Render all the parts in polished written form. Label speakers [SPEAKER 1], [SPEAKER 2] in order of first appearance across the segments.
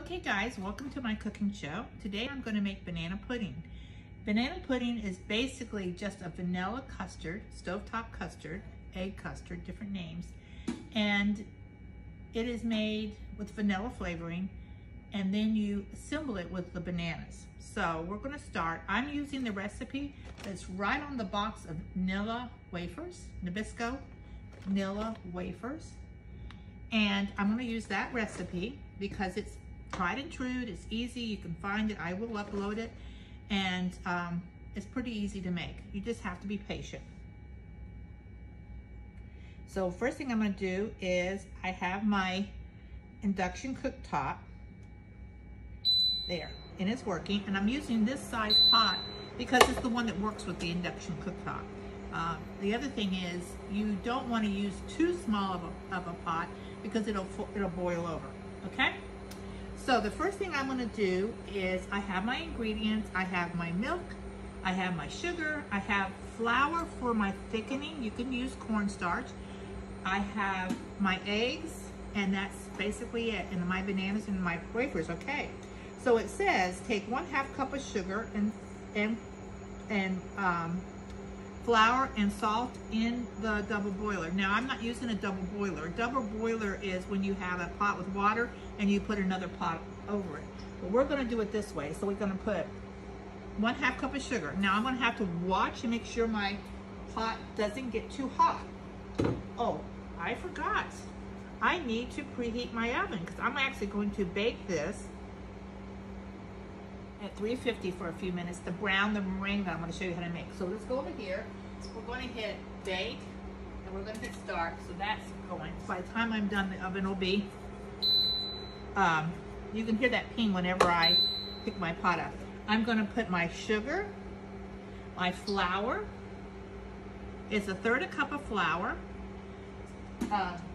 [SPEAKER 1] Okay guys, welcome to my cooking show. Today I'm going to make banana pudding. Banana pudding is basically just a vanilla custard, stovetop custard, egg custard, different names, and it is made with vanilla flavoring, and then you assemble it with the bananas. So we're going to start. I'm using the recipe that's right on the box of Nilla wafers, Nabisco Nilla wafers, and I'm going to use that recipe because it's tried and true. It's easy. You can find it. I will upload it, and it's pretty easy to make. You just have to be patient. So first thing I'm going to do is I have my induction cooktop there, and it's working, and I'm using this size pot because it's the one that works with the induction cooktop. The other thing is you don't want to use too small of a pot because it'll boil over. Okay. So the first thing I'm going to do is I have my ingredients. I have my milk, I have my sugar, I have flour for my thickening. You can use cornstarch. I have my eggs, and that's basically it, and my bananas and my wafers. Okay, so it says take 1/2 cup of sugar and flour and salt in the double boiler. Now I'm not using a double boiler. A double boiler is when you have a pot with water and you put another pot over it. But we're going to do it this way. So we're going to put 1/2 cup of sugar. Now I'm going to have to watch and make sure my pot doesn't get too hot. Oh, I forgot. I need to preheat my oven because I'm actually going to bake this at 350 for a few minutes to brown the meringue that I'm going to show you how to make. So let's go over here. We're going to hit bake, and we're going to hit start. So that's going. By the time I'm done, the oven will be, you can hear that ping whenever I pick my pot up. I'm going to put my sugar, my flour. It's 1/3 cup of flour.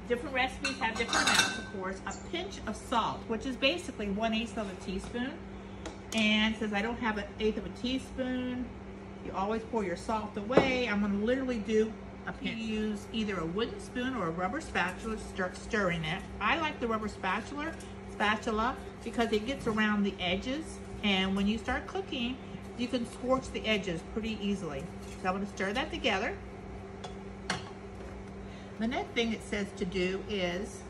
[SPEAKER 1] Different recipes have different amounts, of course. A pinch of salt, which is basically 1/8 of a teaspoon. And since I don't have 1/8 of a teaspoon, you always pour your salt away. I'm going to literally do a pinch. You use either a wooden spoon or a rubber spatula to start stirring it. I like the rubber spatula because it gets around the edges, and when you start cooking, you can scorch the edges pretty easily. So I'm going to stir that together. The next thing it says to do is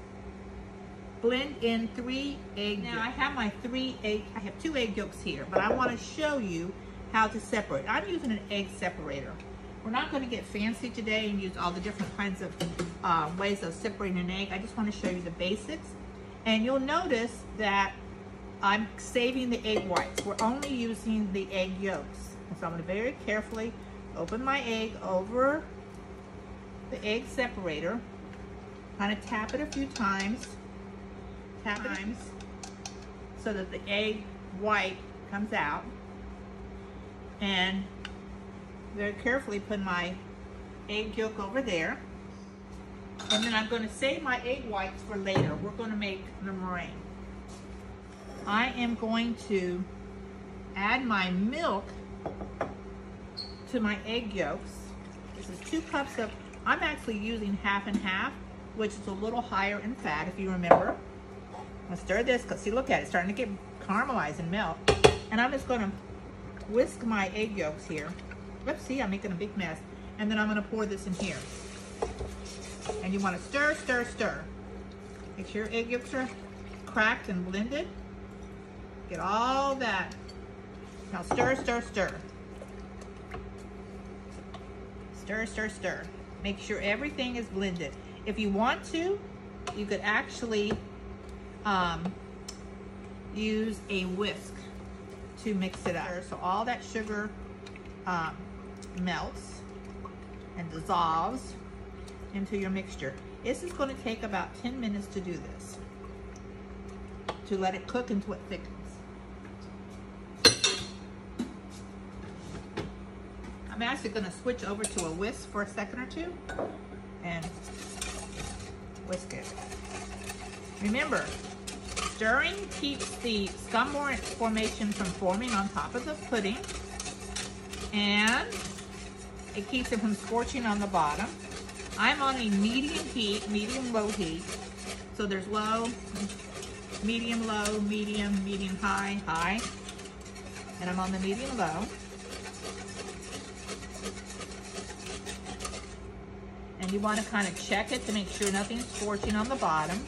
[SPEAKER 1] blend in 3 egg yolks. Now I have my 2 egg yolks here, but I want to show you how to separate. I'm using an egg separator. We're not going to get fancy today and use all the different kinds of ways of separating an egg. I just want to show you the basics. And you'll notice that I'm saving the egg whites. We're only using the egg yolks. And so I'm going to very carefully open my egg over the egg separator. Kind of tap it a few times. So that the egg white comes out, and very carefully put my egg yolk over there, and then I'm going to save my egg whites for later. We're going to make the meringue. I am going to add my milk to my egg yolks. This is 2 cups of, I'm actually using 1/2 and 1/2, which is a little higher in fat, if you remember. I'll stir this because see, look at it, it's starting to get caramelized and melt. And I'm just going to whisk my egg yolks here. Let's see, I'm making a big mess. And then I'm going to pour this in here. And you want to stir, stir, stir. Make sure your egg yolks are cracked and blended. Get all that. Now stir, stir, stir. Stir, stir, stir. Make sure everything is blended. If you want to, you could actually use a whisk to mix it up. So all that sugar melts and dissolves into your mixture. This is going to take about 10 minutes to do this, to let it cook until it thickens. I'm actually going to switch over to a whisk for a second or two and whisk it. Remember, stirring keeps the scum formation from forming on top of the pudding, and it keeps it from scorching on the bottom. I'm on a medium heat, medium-low heat, so there's low, medium low, medium high, high. And I'm on the medium low. And you want to kind of check it to make sure nothing's scorching on the bottom.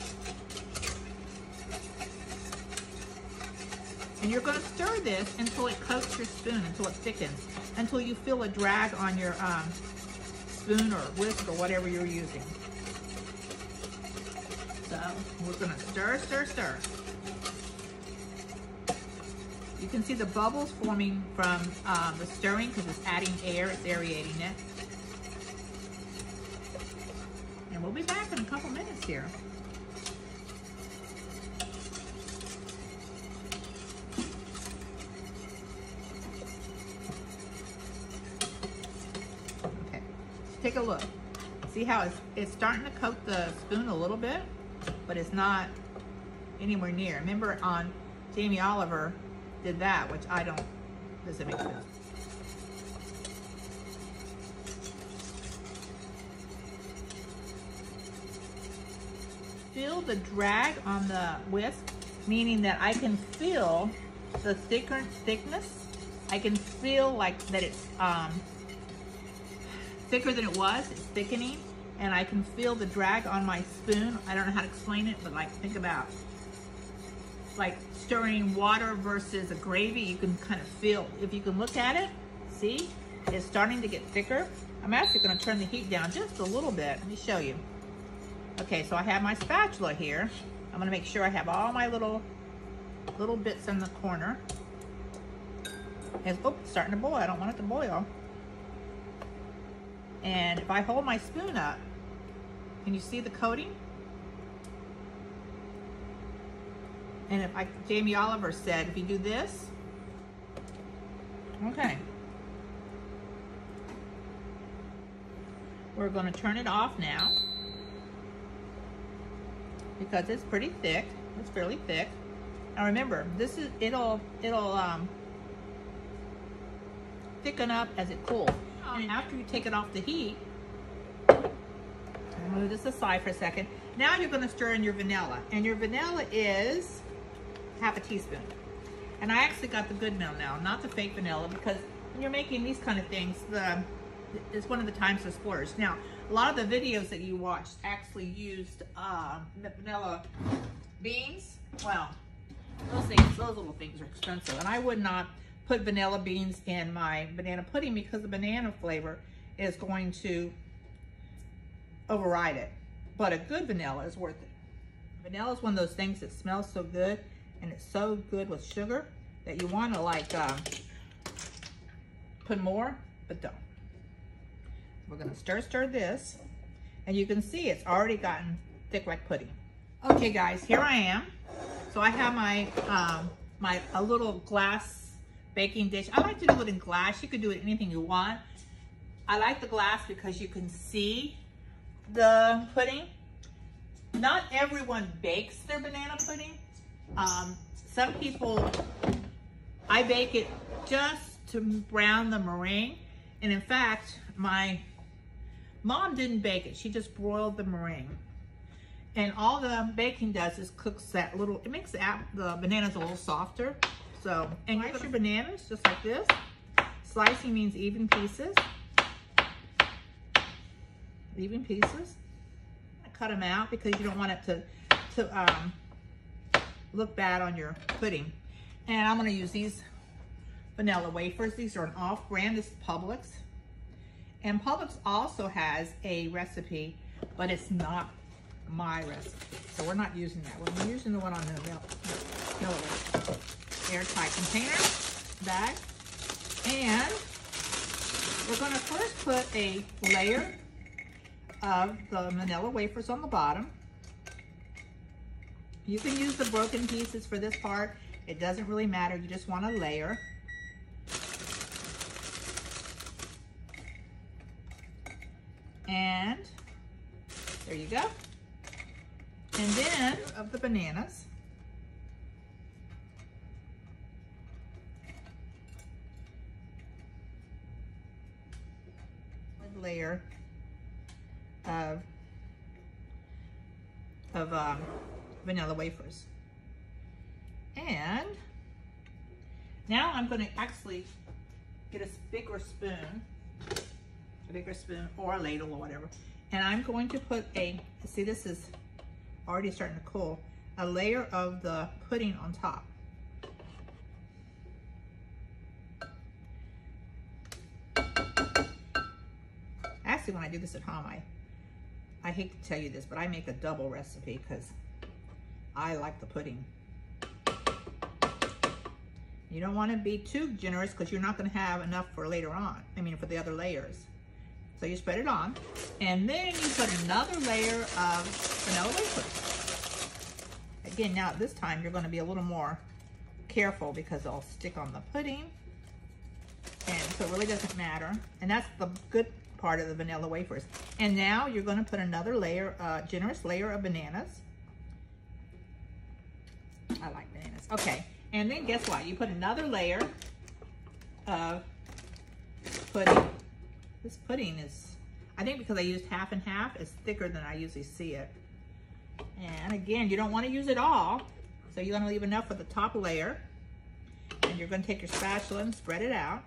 [SPEAKER 1] And you're going to stir this until it coats your spoon, until it thickens, until you feel a drag on your spoon or whisk or whatever you're using. So we're going to stir, stir, stir. You can see the bubbles forming from the stirring because it's adding air, it's aerating it. And we'll be back in a couple minutes here. Okay, take a look. See how it's starting to coat the spoon a little bit, but it's not anywhere near. Remember on Jamie Oliver did that, which I don't, does it make sense? Feel the drag on the whisk, meaning that I can feel the thickness. I can feel like that it's thicker than it was, it's thickening, and I can feel the drag on my spoon. I don't know how to explain it, but like think about like stirring water versus a gravy. You can kind of feel, if you can look at it, see, it's starting to get thicker. I'm actually gonna turn the heat down just a little bit. Let me show you. Okay, so I have my spatula here. I'm gonna make sure I have all my little bits in the corner. It's starting to boil. I don't want it to boil. And if I hold my spoon up, can you see the coating? And if Jamie Oliver said, if you do this, okay. We're gonna turn it off now because it's pretty thick. It's fairly thick. Now remember, this is it'll thicken up as it cools. And after you take it off the heat, I'll move this aside for a second. Now you're gonna stir in your vanilla, and your vanilla is half a teaspoon. And I actually got the good vanilla, not the fake vanilla, because when you're making these kind of things, it's one of the times to splurge. Now, a lot of the videos that you watched actually used vanilla beans. Well, those little things are expensive, and I would not put vanilla beans in my banana pudding because the banana flavor is going to override it. But a good vanilla is worth it. Vanilla is one of those things that smells so good, and it's so good with sugar that you want to like put more, but don't. We're gonna stir this, and you can see it's already gotten thick like pudding. Okay guys, here I am. So I have my a little glass baking dish. I like to do it in glass. You could do it anything you want. I like the glass because you can see the pudding. Not everyone bakes their banana pudding. Some people, I bake it just to brown the meringue. And in fact, my mom didn't bake it. She just broiled the meringue. And all the baking does is cooks that little, it makes the bananas a little softer. So, and slice your bananas just like this. Slicing means even pieces. Even pieces. I cut them out because you don't want it to look bad on your pudding. And I'm gonna use these vanilla wafers. These are an off-brand, this is Publix. And Publix also has a recipe, but it's not my recipe. So we're not using that one. We're using the one on the airtight container bag. And we're gonna first put a layer of the vanilla wafers on the bottom. You can use the broken pieces for this part. It doesn't really matter. You just want a layer. And there you go. And then of the bananas. One layer of vanilla wafers. And now I'm going to actually get a bigger spoon or a ladle or whatever. And I'm going to put see, this is already starting to cool, a layer of the pudding on top. Actually, when I do this at home, I hate to tell you this, but I make a double recipe because I like the pudding. You don't want to be too generous because you're not going to have enough for later on. I mean, for the other layers. So you spread it on, and then you put another layer of vanilla wafers. Again, now this time you're going to be a little more careful because they'll stick on the pudding, and so it really doesn't matter. And that's the good part of the vanilla wafers. And now you're going to put another layer, generous layer of bananas. I like bananas. Okay, and then guess what? You put another layer of pudding. This pudding is, I think because I used half and half, it's thicker than I usually see it. And again, you don't want to use it all, so you're going to leave enough for the top layer. And you're going to take your spatula and spread it out.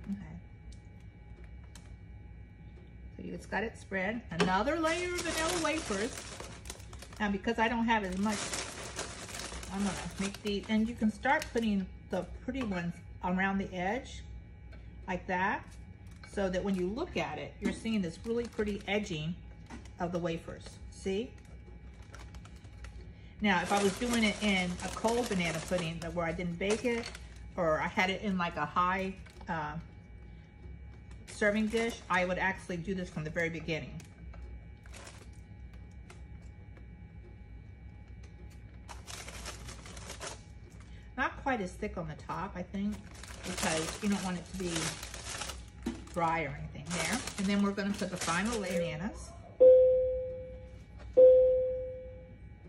[SPEAKER 1] Okay. So it's got it spread. Another layer of vanilla wafers. Now, because I don't have as much, I'm gonna make these, and you can start putting the pretty ones around the edge, like that, so that when you look at it, you're seeing this really pretty edging of the wafers. See? Now, if I was doing it in a cold banana pudding where I didn't bake it, or I had it in like a high serving dish, I would actually do this from the very beginning. Not quite as thick on the top, I think, because you don't want it to be dry or anything there. And then we're going to put the final bananas.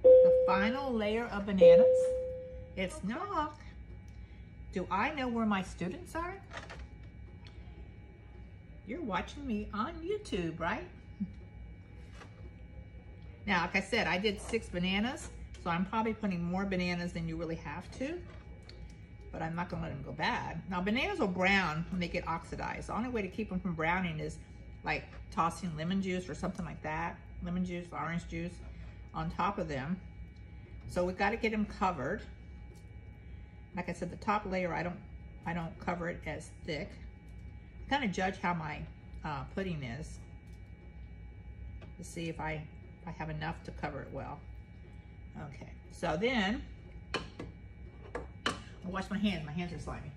[SPEAKER 1] The final layer of bananas. It's knock. Do I know where my students are? You're watching me on YouTube, right? Now, like I said, I did 6 bananas. So I'm probably putting more bananas than you really have to, but I'm not gonna let them go bad. Now bananas will brown when they get oxidized. The only way to keep them from browning is like tossing lemon juice or something like that. Lemon juice, orange juice on top of them. So we've got to get them covered. Like I said, the top layer, I don't cover it as thick. Kind of judge how my pudding is to see if I have enough to cover it well. Okay, so then, I'll wash my hands. My hands are slimy.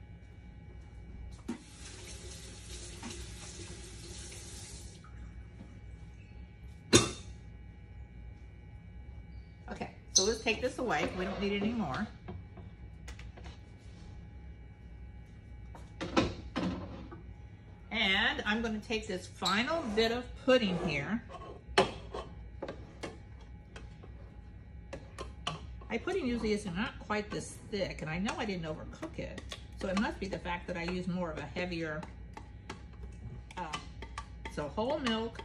[SPEAKER 1] Okay, so let's take this away. We don't need it anymore. And I'm going to take this final bit of pudding here. My pudding usually is not quite this thick, and I know I didn't overcook it, so it must be the fact that I use more of a heavier, so whole milk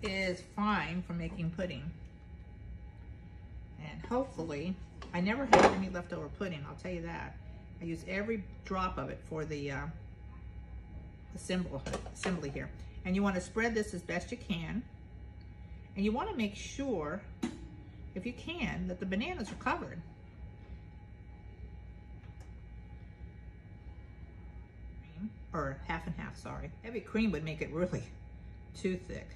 [SPEAKER 1] is fine for making pudding. And hopefully, I never have any leftover pudding, I'll tell you that. I use every drop of it for the assembly here. And you want to spread this as best you can, and you want to make sure, if you can, that the bananas are covered. Or half and half, sorry. Heavy cream would make it really too thick.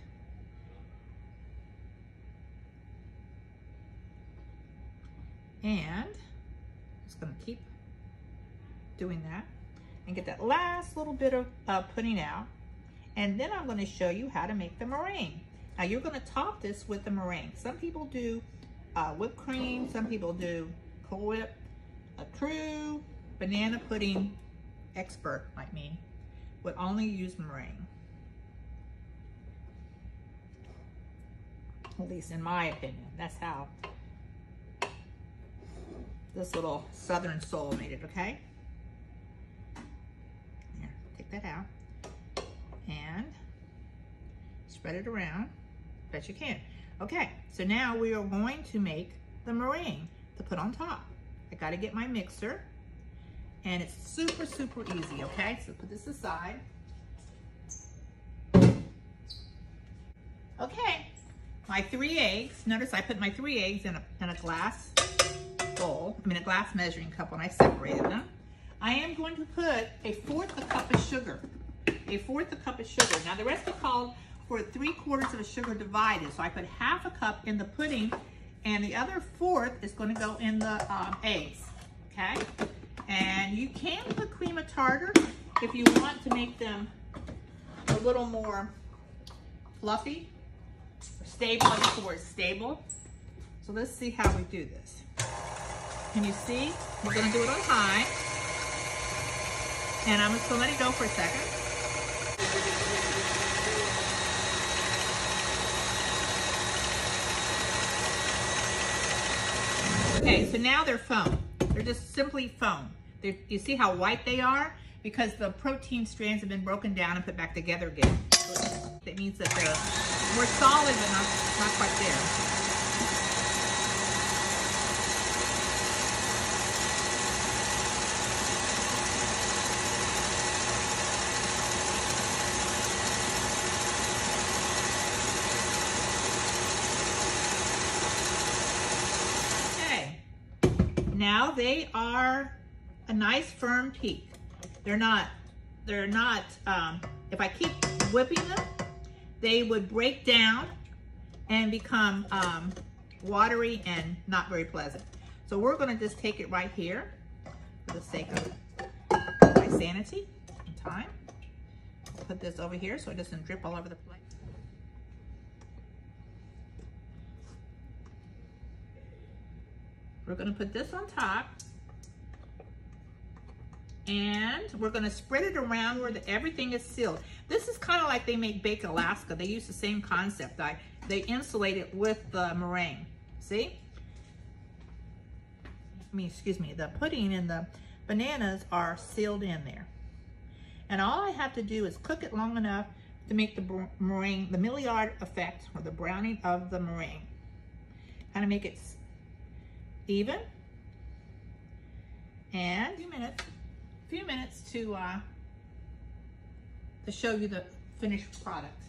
[SPEAKER 1] And just gonna keep doing that and get that last little bit of pudding out. And then I'm gonna show you how to make the meringue. Now you're gonna top this with the meringue. Some people do whipped cream, some people do Cool Whip. A true banana pudding expert like me would only use meringue. At least in my opinion, that's how this little Southern soul made it, okay? Here, take that out. and spread it around best you can. Okay, so now we are going to make the meringue to put on top. I gotta get my mixer, and it's super, super easy, okay? So put this aside. Okay, my 3 eggs. Notice I put my 3 eggs in a glass bowl, a glass measuring cup, and I separated them. I am going to put 1/4 cup of sugar. 1/4 cup of sugar. Now the recipe called for 3/4 of a sugar divided, so I put 1/2 cup in the pudding, and the other 1/4 is going to go in the eggs. Okay, and you can put cream of tartar if you want to make them a little more fluffy, stable. I use the word stable. So let's see how we do this. Can you see? We're going to do it on high, and I'm just going to let it go for a second. Okay, so now they're foam. They're just simply foam. You see how white they are? Because the protein strands have been broken down and put back together again. That means that they're more solid, but not quite there. Now they are a nice firm peak. They're not, if I keep whipping them, they would break down and become watery and not very pleasant. So we're gonna just take it right here for the sake of my sanity and time. I'll put this over here so it doesn't drip all over the plate. We're gonna put this on top, and we're gonna spread it around where everything is sealed. This is kind of like they make Bake Alaska. They use the same concept. They insulate it with the meringue. See? Excuse me, the pudding and the bananas are sealed in there. And all I have to do is cook it long enough to make the meringue, the Maillard effect, or the browning of the meringue. Kind of make it even, and a few minutes to show you the finished product.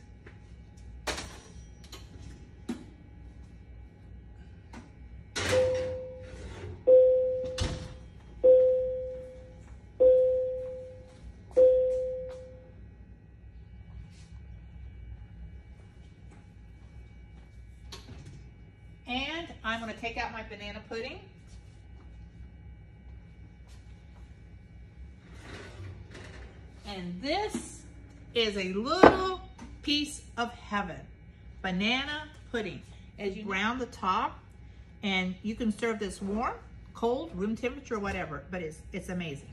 [SPEAKER 1] And I'm going to take out my banana pudding. And this is a little piece of heaven. Banana pudding. As you brown the top, and you can serve this warm, cold, room temperature, whatever, but it's amazing.